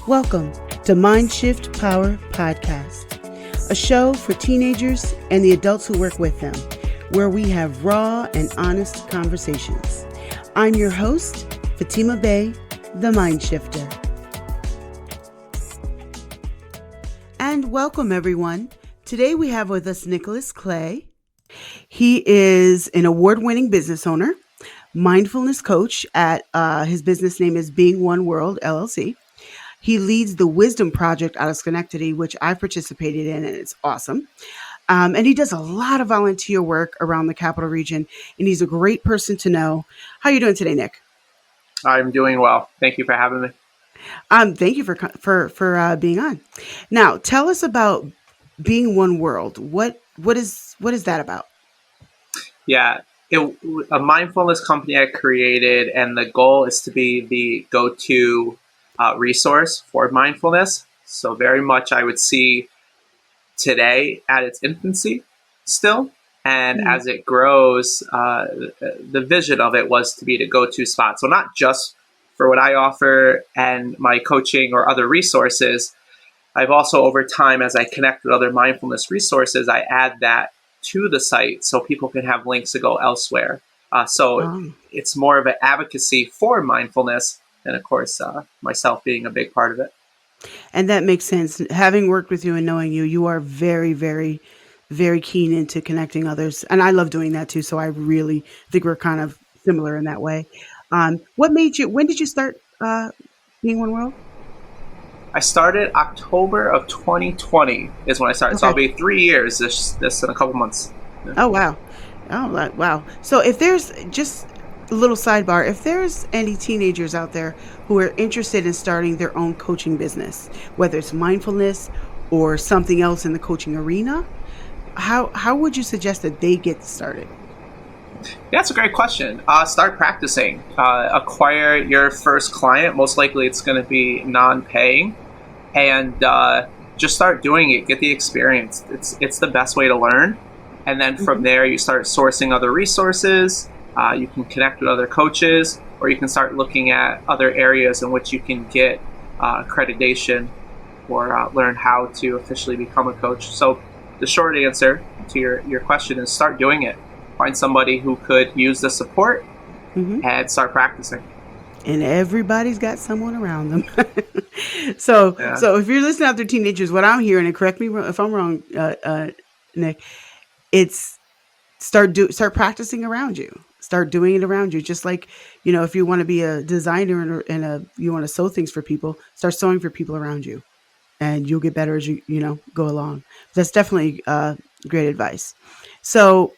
Welcome to Mind Shift Power Podcast, a show for teenagers and the adults who work with them, where we have raw and honest conversations. I'm your host, Fatima Bay, the Mind Shifter. And welcome, everyone. Today we have with us Nicholas Clay. He is an award-winning business owner, Mindfulness Coach at his business name is Being One World, LLC. He leads the Wisdom Project out of Schenectady, which I've participated in, and it's awesome. And he does a lot of volunteer work around the capital region, and he's a great person to know. How are you doing today, Nick? I'm doing well. Thank you for having me. Thank you for being on. Now, tell us about Being One World. What is that about? Yeah, a mindfulness company I created, and the goal is to be the go-to resource for mindfulness. So very much I would see today at its infancy still. And as it grows, the vision of it was to be the go-to spot. So not just for what I offer and my coaching or other resources, I've also over time, as I connect with other mindfulness resources, I add that to the site so people can have links to go elsewhere. It's more of an advocacy for mindfulness, and of course, myself being a big part of it. And that makes sense. Having worked with you and knowing you, you are very, very, very keen into connecting others. And I love doing that too. So I really think we're kind of similar in that way. When did you start Being One World? I started October of 2020 is when I started. Okay. So I'll be 3 years this in a couple months. Yeah. Oh, wow. Wow. So if there's just a little sidebar, if there's any teenagers out there who are interested in starting their own coaching business, whether it's mindfulness or something else in the coaching arena, how would you suggest that they get started? That's a great question. Start practicing. Acquire your first client. Most likely it's going to be non-paying. And just start doing it. Get the experience. It's the best way to learn. And then from there, you start sourcing other resources. You can connect with other coaches, or you can start looking at other areas in which you can get accreditation or learn how to officially become a coach. So the short answer to your question is start doing it. Find somebody who could use the support and start practicing. And everybody's got someone around them. So if you're listening out there, teenagers, what I'm hearing, and correct me if I'm wrong, Nick, it's start practicing around you. Start doing it around you. Just like, if you want to be a designer and you want to sew things for people, start sewing for people around you, and you'll get better as you go along. That's definitely great advice. So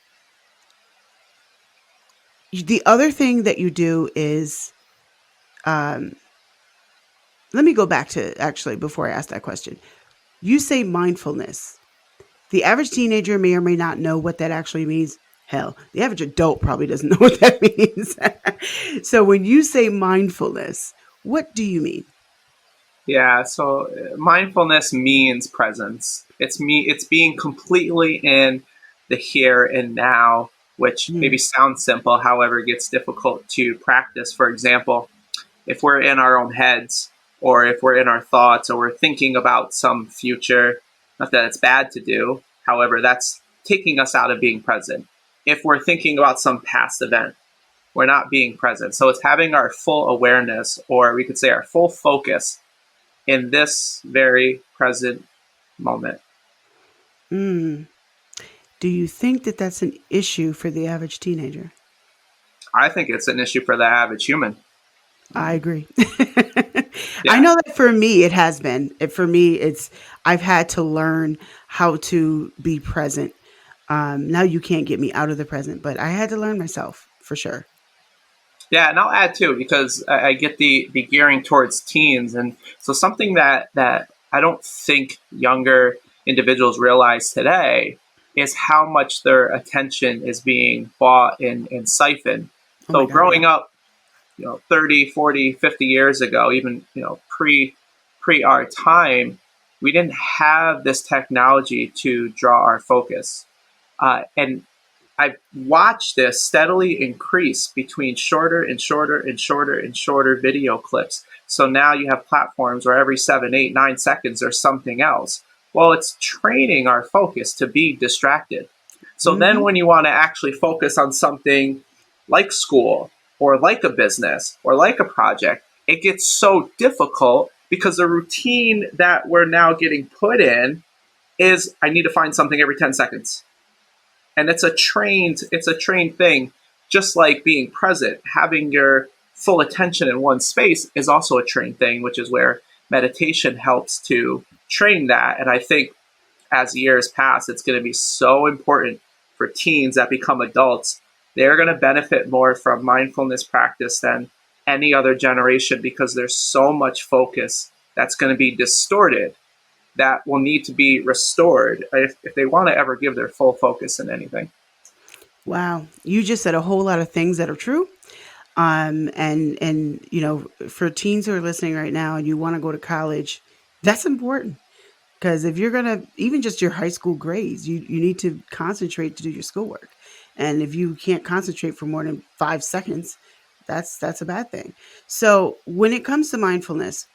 the other thing that you do is, let me go back to actually before I ask that question. You say mindfulness. The average teenager may or may not know what that actually means. Hell, the average adult probably doesn't know what that means. So when you say mindfulness, what do you mean? Yeah, so mindfulness means presence. It's being completely in the here and now, which maybe sounds simple, however, it gets difficult to practice. For example, if we're in our own heads, or if we're in our thoughts, or we're thinking about some future, not that it's bad to do, however, that's taking us out of being present. If we're thinking about some past event, we're not being present. So it's having our full awareness, or we could say our full focus in this very present moment. Do you think that that's an issue for the average teenager? I think it's an issue for the average human. I agree. Yeah. I know that for me, it has been. I've had to learn how to be present. Now you can't get me out of the present, but I had to learn myself for sure. Yeah, and I'll add too, because I get the gearing towards teens. And so something that I don't think younger individuals realize today is how much their attention is being bought and siphoned. So growing up, 30, 40, 50 years ago, even, pre our time, we didn't have this technology to draw our focus. And I've watched this steadily increase between shorter and shorter and shorter and shorter video clips. So now you have platforms where every 7, 8, 9 seconds there's something else. Well, it's training our focus to be distracted. So then Mm-hmm. when you want to actually focus on something like school or like a business or like a project, it gets so difficult because the routine that we're now getting put in is I need to find something every 10 seconds. And it's a trained thing, just like being present. Having your full attention in one space is also a trained thing, which is where meditation helps to train that. And I think as years pass, it's going to be so important for teens that become adults. They're going to benefit more from mindfulness practice than any other generation because there's so much focus that's going to be distorted that will need to be restored if they want to ever give their full focus in anything. Wow, you just said a whole lot of things that are true. And you know, for teens who are listening right now, and you want to go to college, that's important. Because if you're gonna, even just your high school grades, you need to concentrate to do your schoolwork. And if you can't concentrate for more than 5 seconds, that's a bad thing. So when it comes to mindfulness,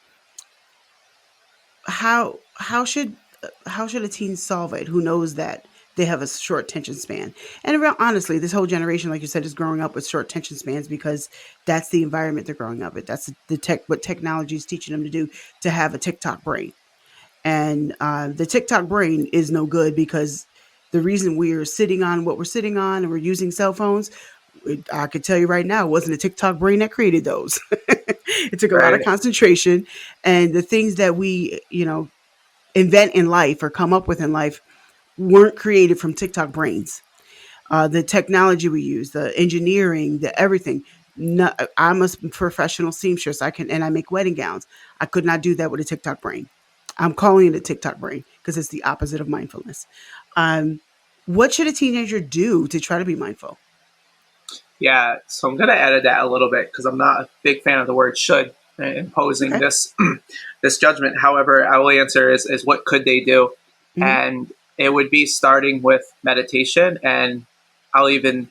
how should a teen solve it who knows that they have a short attention span? And honestly, this whole generation, like you said, is growing up with short attention spans because that's the environment they're growing up with. That's the tech, what technology is teaching them to do, to have a TikTok brain. And the TikTok brain is no good because the reason we are sitting on what we're sitting on and we're using cell phones, I could tell you right now, it wasn't a TikTok brain that created those. It took a lot of Right. concentration, and the things that we, invent in life or come up with in life weren't created from TikTok brains. The technology we use, the engineering, the everything. No, I'm a professional seamstress. I make wedding gowns. I could not do that with a TikTok brain. I'm calling it a TikTok brain because it's the opposite of mindfulness. Um, what should a teenager do to try to be mindful? Yeah, so I'm going to edit that a little bit because I'm not a big fan of the word should imposing Okay. this this judgment. However, I will answer is what could they do? Hmm. And it would be starting with meditation, and I'll even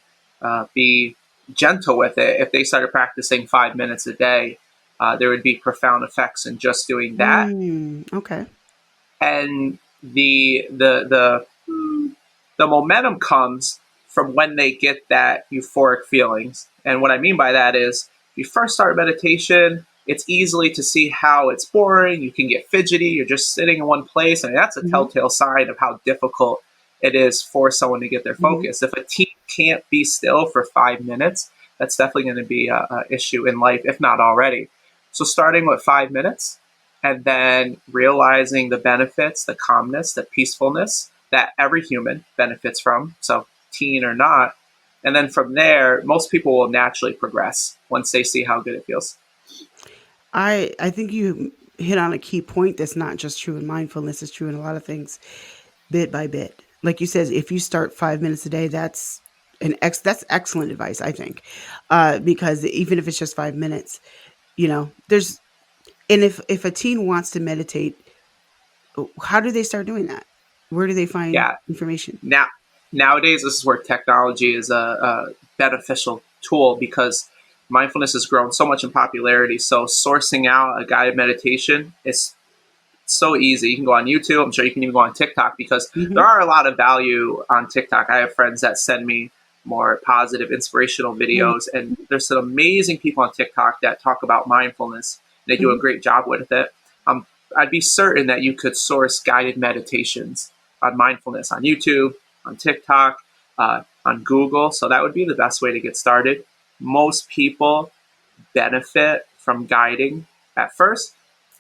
be gentle with it. If they started practicing 5 minutes a day, there would be profound effects in just doing that. Okay. And the momentum comes from when they get that euphoric feelings. And what I mean by that is, if you first start meditation, it's easily to see how it's boring. You can get fidgety. You're just sitting in one place, and that's a Hmm. telltale sign of how difficult it is for someone to get their Hmm. focus. If a teen can't be still for 5 minutes, that's definitely going to be a issue in life, if not already. So starting with 5 minutes, and then realizing the benefits, the calmness, the peacefulness that every human benefits from, so teen or not. And then from there, most people will naturally progress once they see how good it feels. I think you hit on a key point that's not just true in mindfulness, it's true in a lot of things, bit by bit. Like you said, if you start 5 minutes a day, that's excellent advice, I think. Because even if it's just 5 minutes, there's and if a teen wants to meditate, how do they start doing that? Where do they find Yeah, information? now nowadays this is where technology is a beneficial tool because mindfulness has grown so much in popularity. So sourcing out a guided meditation is so easy. You can go on YouTube. I'm sure you can even go on TikTok because there Hmm. are a lot of value on TikTok. I have friends that send me more positive, inspirational Hmm. videos, and there's some amazing people on TikTok that talk about mindfulness. They do a Hmm. great job with it. Um, I'd be certain that you could source guided meditations on mindfulness on YouTube, on TikTok, on Google. So that would be the best way to get started. Most people benefit from guiding at first.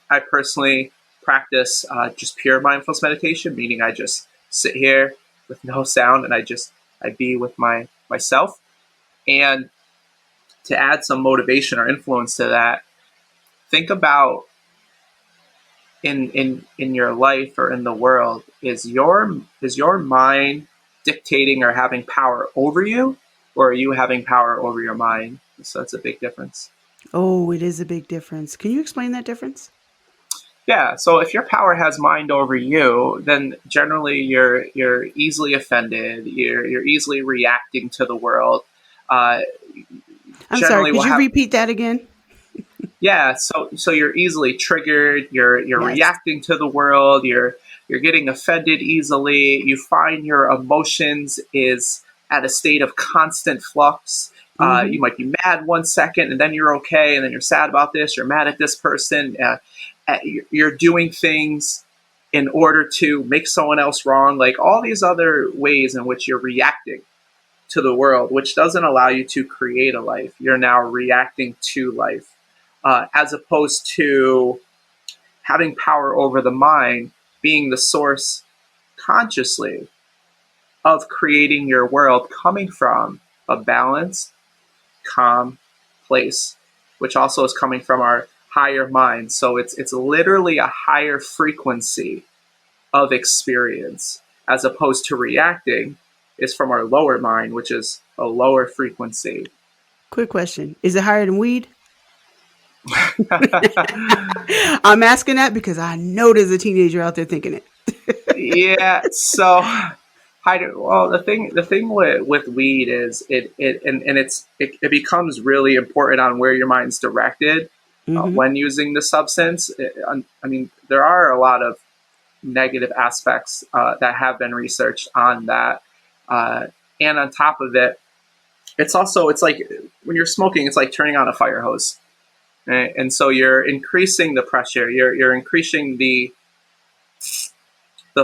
I personally practice just pure mindfulness meditation, meaning I just sit here with no sound and I be with myself. And to add some motivation or influence to that, think about in your life or in the world, is your mind dictating or having power over you, or are you having power over your mind? So that's a big difference. Oh, it is a big difference. Can you explain that difference? Yeah, so if your power has mind over you, then generally you're easily offended. You're easily reacting to the world. Uh, I'm sorry. Generally, Could will you have repeat that again? yeah. So you're easily triggered. You're Yes. reacting to the world. You're getting offended easily. You find your emotions is at a state of constant flux. Mm-hmm. You might be mad 1 second, and then you're okay, and then you're sad about this. You're mad at this person. You're doing things in order to make someone else wrong. Like all these other ways in which you're reacting to the world, which doesn't allow you to create a life. You're now reacting to life, as opposed to having power over the mind, being the source consciously of creating your world coming from a balanced, calm place, which also is coming from our higher mind. So it's literally a higher frequency of experience as opposed to reacting is from our lower mind, which is a lower frequency. Quick question: is it higher than weed? I'm asking that because I know there's a teenager out there thinking it. Yeah, so well, the thing with weed is it becomes really important on where your mind's directed Mm-hmm. when using the substance. I mean, there are a lot of negative aspects that have been researched on that, uh, and on top of it, it's like when you're smoking, it's like turning on a fire hose, right? And so you're increasing the pressure, you're increasing the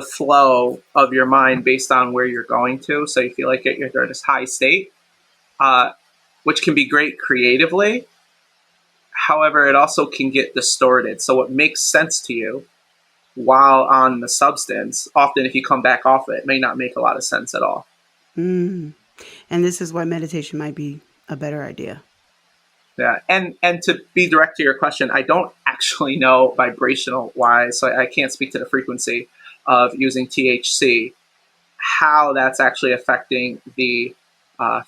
flow of your mind based on where you're going to. So you feel like you're at this high state, uh, which can be great creatively. However, it also can get distorted. So what makes sense to you while on the substance, often if you come back off it may not make a lot of sense at all. Mm. And this is why meditation might be a better idea. Yeah, and to be direct to your question, I don't actually know vibrational wise, so I can't speak to the frequency of using THC, how that's actually affecting the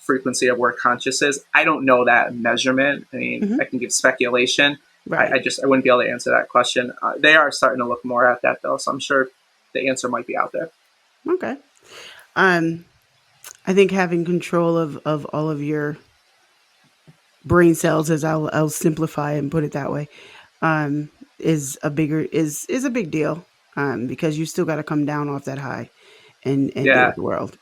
frequency of where conscious is. I don't know that measurement. I mean, Mm-hmm. I can give speculation. Right. I wouldn't be able to answer that question. They are starting to look more at that though, so I'm sure the answer might be out there. Okay. Um, I think having control of all of your brain cells, as I'll simplify and put it that way, is a big deal. Because you still got to come down off that high and deal Yeah. with the world.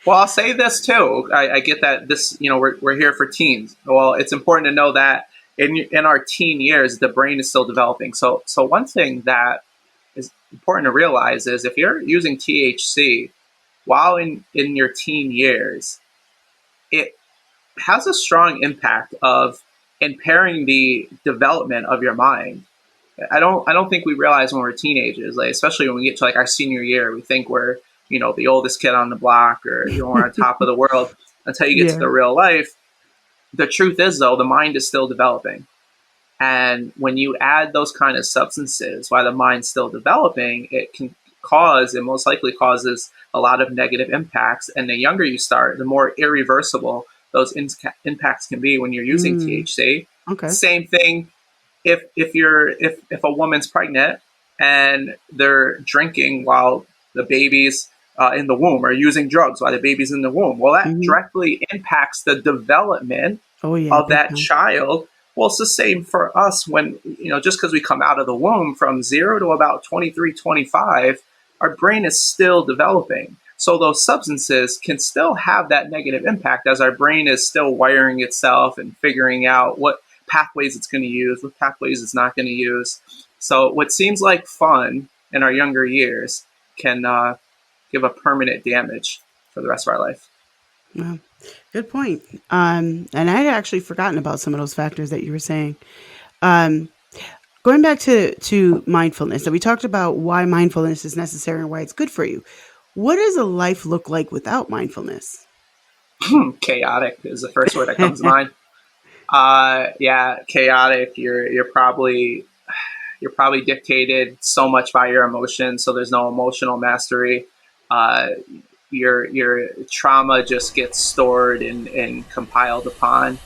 Well, I'll say this too. I get that this, we're here for teens. Well, it's important to know that in our teen years, the brain is still developing. So one thing that is important to realize is if you're using THC while in your teen years, it has a strong impact of impairing the development of your mind. I don't think we realize when we're teenagers, like especially when we get to like our senior year, we think we're the oldest kid on the block or we're on top of the world until you get to Yeah. the real life. The truth is though, the mind is still developing, and when you add those kind of substances while the mind's still developing, it can cause, it most likely causes a lot of negative impacts. And the younger you start, the more irreversible those impacts can be when you're using Mm. THC. Okay. Same thing if a woman's pregnant and they're drinking while the baby's in the womb, or using drugs while the baby's in the womb, well, that Mm-hmm. directly impacts the development Oh yeah, of big that time. child. Well, it's the same for us when, just because we come out of the womb from 0 to about 23, 25, our brain is still developing. So those substances can still have that negative impact as our brain is still wiring itself and figuring out what pathways it's going to use, what pathways it's not going to use. So what seems like fun in our younger years can give a permanent damage for the rest of our life. Well, good point. And I had actually forgotten about some of those factors that you were saying. Um, Going back to mindfulness, so we talked about why mindfulness is necessary and why it's good for you. What does a life look like without mindfulness? Chaotic is the first word that comes to mind. Yeah, chaotic. You're probably dictated so much by your emotions, so there's no emotional mastery. Uh, your trauma just gets stored and compiled upon.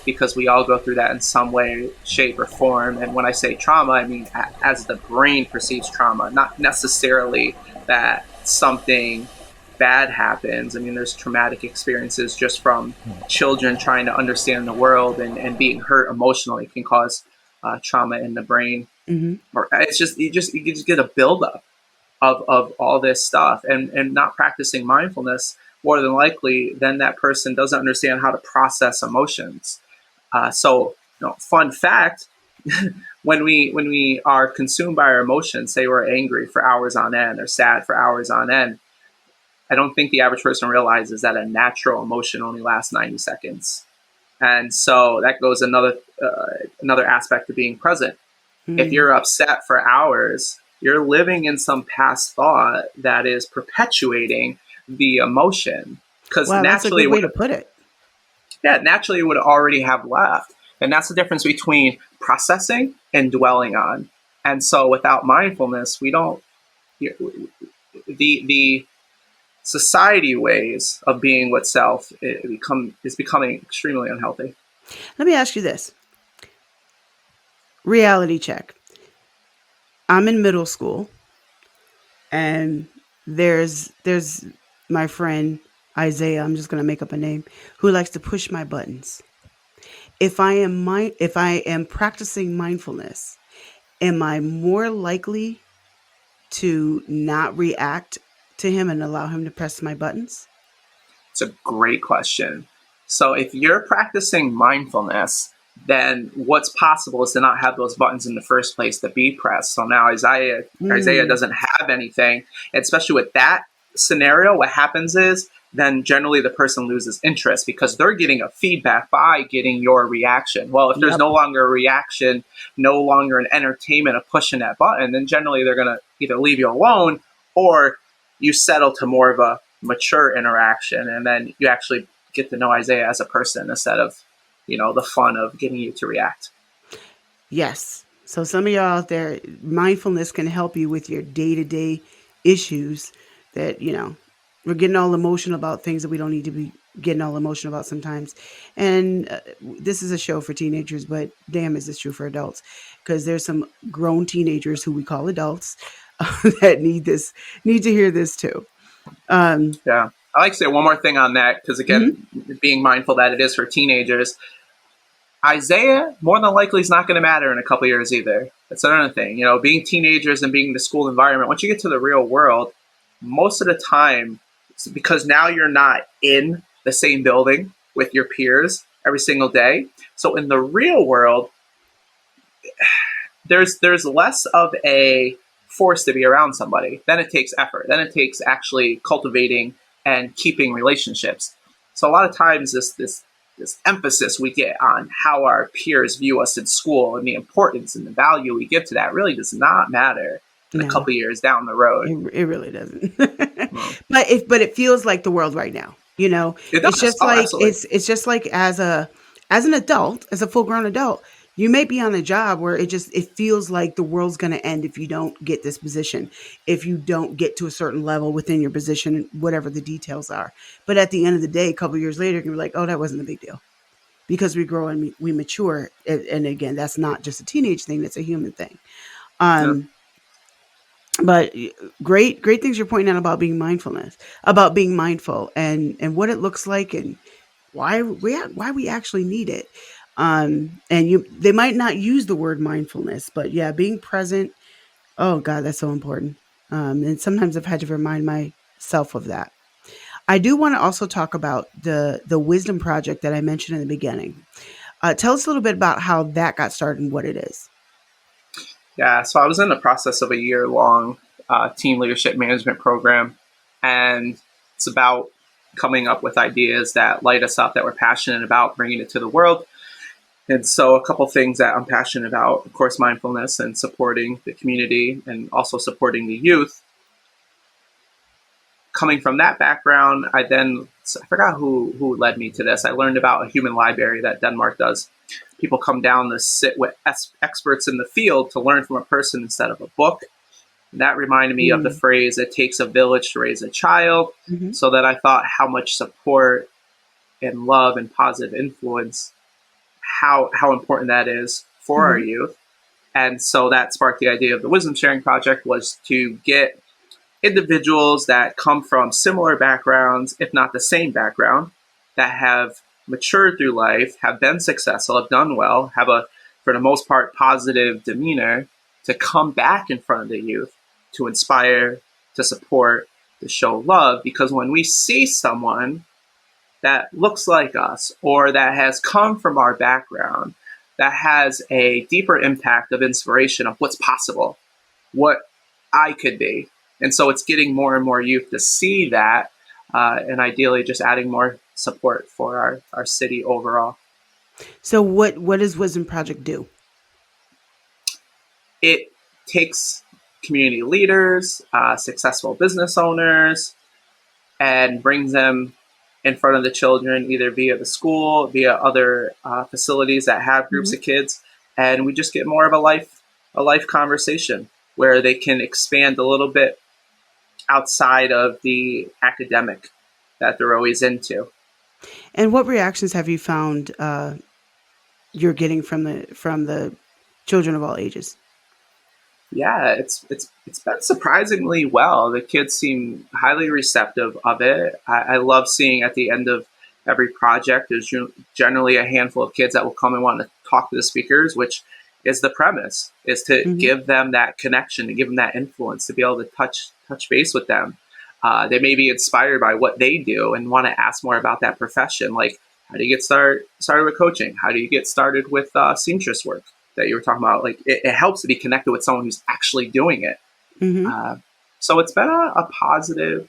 because we all go through that in some way, shape, or form. And when I say trauma, I mean as the brain perceives trauma, not necessarily that something bad happens. I mean, there's traumatic experiences just from children trying to understand the world and being hurt emotionally can cause trauma in the brain. Mm-hmm. Or it's just you just get a buildup of all this stuff, and not practicing mindfulness, more than likely, then that person doesn't understand how to process emotions. So, fun fact: when we are consumed by our emotions, say we're angry for hours on end, or sad for hours on end, I don't think the average person realizes that a natural emotion only lasts 90 seconds. And so that goes another aspect of being present. If Mm. you're upset for hours, you're living in some past thought that is perpetuating the emotion. Because Wow, that's a naturally, good way to put it. naturally it would already have left. And that's the difference between processing and dwelling on. And so, without mindfulness, we don't. The society ways of being with self is becoming extremely unhealthy. Let me ask you this. Reality check. I'm in middle school, and there's my friend Isaiah, I'm just going to make up a name, who likes to push my buttons. If I am practicing mindfulness, am I more likely to not react to him and allow him to press my buttons? It's a great question. So if you're practicing mindfulness, then what's possible is to not have those buttons in the first place to be pressed. So now Isaiah Mm. doesn't have anything, especially with that scenario. What happens is then generally the person loses interest because they're getting a feedback by getting your reaction. Well, if there's Yep. no longer a reaction, no longer an entertainment of pushing that button, then generally they're going to either leave you alone or you settle to more of a mature interaction, and then you actually get to know Isaiah as a person instead of, the fun of getting you to react. Yes. So some of y'all out there, mindfulness can help you with your day-to-day issues that, we're getting all emotional about things that we don't need to be getting all emotional about sometimes. And this is a show for teenagers, but damn, is this true for adults? Because there's some grown teenagers who we call adults that need to hear this too. Um, Yeah. I like to say one more thing on that because, mhm. again, being mindful that it is for teenagers, Isaiah more than likely is not going to matter in a couple years either. That's another thing. Being teenagers and being in the school environment, once you get to the real world, most of the time, because now you're not in the same building with your peers every single day. So in the real world, there's less of a force to be around somebody. Then it takes effort. Then it takes actually cultivating and keeping relationships. So a lot of times this emphasis we get on how our peers view us in school and the importance and the value we give to that really does not matter in a No, couple years down the road. it really doesn't. Well, But it feels like the world right now. it It's does. just Oh, like absolutely. it's just like as an adult, as a full grown adult, you may be on a job where it feels like the world's going to end if you don't get this position, if you don't get to a certain level within your position, whatever the details are. But at the end of the day, a couple years later, you can be like, oh, that wasn't a big deal because we grow and we mature. And again, that's not just a teenage thing; that's a human thing. Yeah. Um, but great things you're pointing out about about being mindful and what it looks like and why we actually need it. And they might not use the word mindfulness, but yeah, being present. Oh God, that's so important. And sometimes I've had to remind myself of that. I do want to also talk about the wisdom project that I mentioned in the beginning. Tell us a little bit about how that got started and what it is. Yeah, so I was in the process of a year long team leadership management program, and it's about coming up with ideas that light us up, that we're passionate about, bringing it to the world. And so, a couple things that I'm passionate about, of course, mindfulness and supporting the community and also supporting the youth. Coming from that background, I forgot who led me to this. I learned about a human library that Denmark does. People come down to sit with experts in the field to learn from a person instead of a book. And that reminded me of the Mm. phrase, it takes a village to raise a child. Hmm. So that I thought how much support and love and positive influence how important that is for our Mm-hmm. youth. And so that sparked the idea of the Wisdom Sharing Project, was to get individuals that come from similar backgrounds, if not the same background, that have matured through life, have been successful, have done well, have a, for the most part, positive demeanor, to come back in front of the youth to inspire, to support, to show love. Because when we see someone that looks like us or that has come from our background, that has a deeper impact of inspiration of what's possible, what I could be. And so it's getting more and more youth to see that, and ideally just adding more support for our city overall. So what does Wisdom Project do? It takes community leaders, successful business owners, and brings them in front of the children, either via the school, via other facilities that have groups Mm-hmm. of kids, and we just get more of a life conversation where they can expand a little bit outside of the academic that they're always into. And what reactions have you found you're getting from the children of all ages? Yeah, it's been surprisingly well. The kids seem highly receptive of it. I love seeing at the end of every project, there's generally a handful of kids that will come and want to talk to the speakers, which is the premise, is to Mm-hmm. give them that connection, to give them that influence, to be able to touch base with them. They may be inspired by what they do and want to ask more about that profession. Like, how do you get started with coaching? How do you get started with seamstress work that you were talking about? Like, it helps to be connected with someone who's actually doing it. Mm-hmm. So it's been a positive,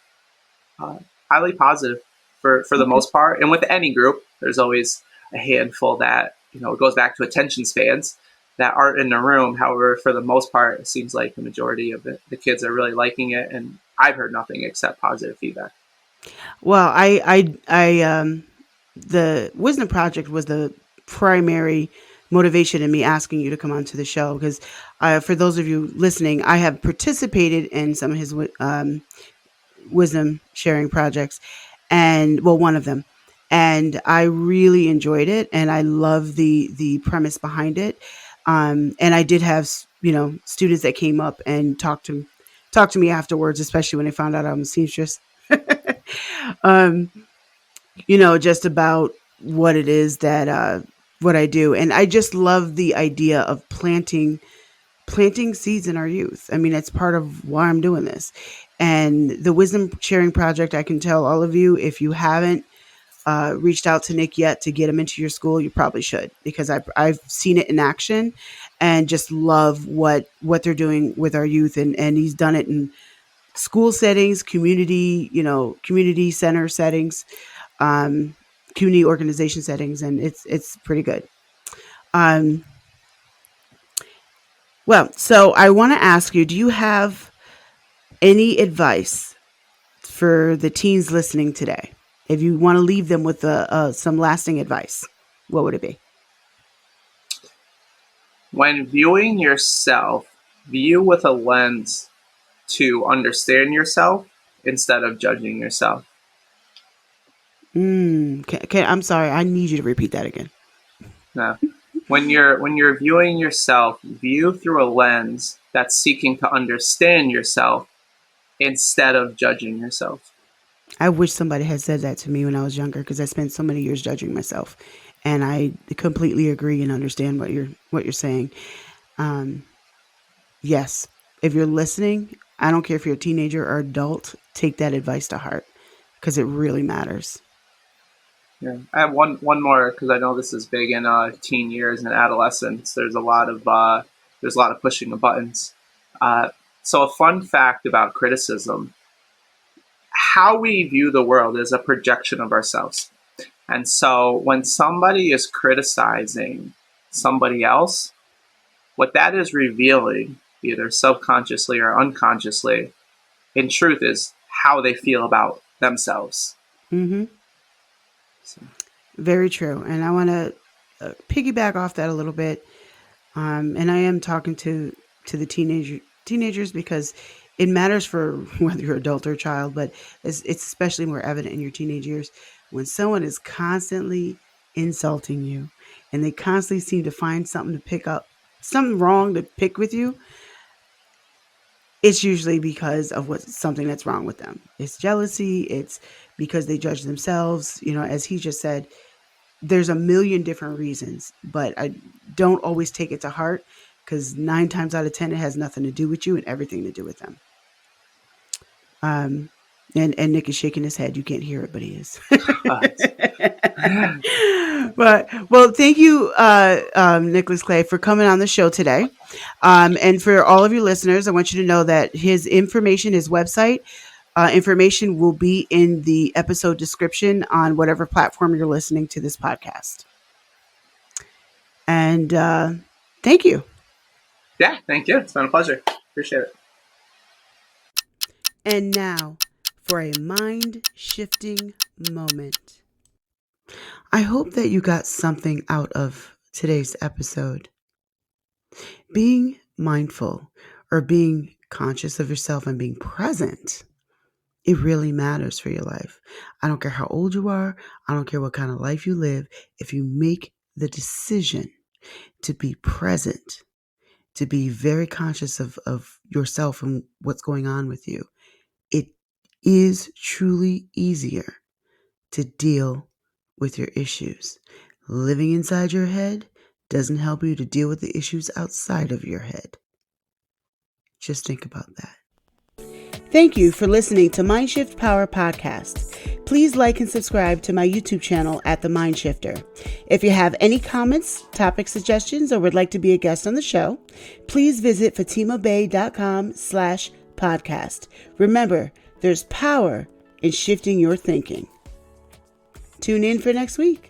uh, highly positive for the Okay. most part. And with any group, there's always a handful that, it goes back to attention spans that aren't in the room. However, for the most part, it seems like the majority of the kids are really liking it. And I've heard nothing except positive feedback. Well, the Wisdom Project was the primary motivation in me asking you to come onto the show because, for those of you listening, I have participated in some of his wisdom sharing projects, and well, one of them, and I really enjoyed it, and I love the premise behind it. And I did have students that came up and talked to me afterwards, especially when they found out I'm a seamstress. um, just about what it is that what I do, and I just love the idea of planting seeds in our youth. I mean, it's part of why I'm doing this. And the Wisdom Sharing Project, I can tell all of you, if you haven't reached out to Nick yet to get him into your school, you probably should, because I've seen it in action and just love what they're doing with our youth. And he's done it in school settings, community center settings, um, community organization settings, and it's pretty good. Um, well, so I want to ask you, do you have any advice for the teens listening today? If you want to leave them with some lasting advice, what would it be? When viewing yourself, view with a lens to understand yourself instead of judging yourself. I'm sorry. I need you to repeat that again. Now, when you're viewing yourself, view through a lens that's seeking to understand yourself instead of judging yourself. I wish somebody had said that to me when I was younger because I spent so many years judging myself, and I completely agree and understand what you're saying. Um, yes, if you're listening, I don't care if you're a teenager or adult, take that advice to heart because it really matters. Yeah. I have one more because I know this is big in teen years and adolescence. There's a lot of pushing of buttons. Uh, so a fun fact about criticism: how we view the world is a projection of ourselves. And so when somebody is criticizing somebody else, what that is revealing, either subconsciously or unconsciously, in truth, is how they feel about themselves. Hmm. So, Very true. And I want to piggyback off that a little bit. And I am talking to the teenagers because it matters for whether you're adult or child, but it's especially more evident in your teenage years when someone is constantly insulting you and they constantly seem to find something to pick up, something wrong to pick with you, it's usually because of something that's wrong with them. It's jealousy. It's because they judge themselves. As he just said, there's a million different reasons, but I don't always take it to heart, because 9 times out of 10, it has nothing to do with you and everything to do with them. And Nick is shaking his head. You can't hear it, but he is. Well, thank you, Nicholas Clay, for coming on the show today. And for all of you listeners, I want you to know that his information, his website information will be in the episode description on whatever platform you're listening to this podcast. And thank you. Yeah, thank you. It's been a pleasure. Appreciate it. And now for a mind-shifting moment. I hope that you got something out of today's episode. Being mindful, or being conscious of yourself and being present, it really matters for your life. I don't care how old you are. I don't care what kind of life you live. If you make the decision to be present, to be very conscious of yourself and what's going on with you, it is truly easier to deal with your issues. Living inside your head doesn't help you to deal with the issues outside of your head. Just think about that. Thank you for listening to Mindshift Power Podcast. Please like and subscribe to my YouTube channel at The Mind Shifter. If you have any comments, topic suggestions, or would like to be a guest on the show, please visit fatimabay.com/podcast. Remember, there's power in shifting your thinking. Tune in for next week.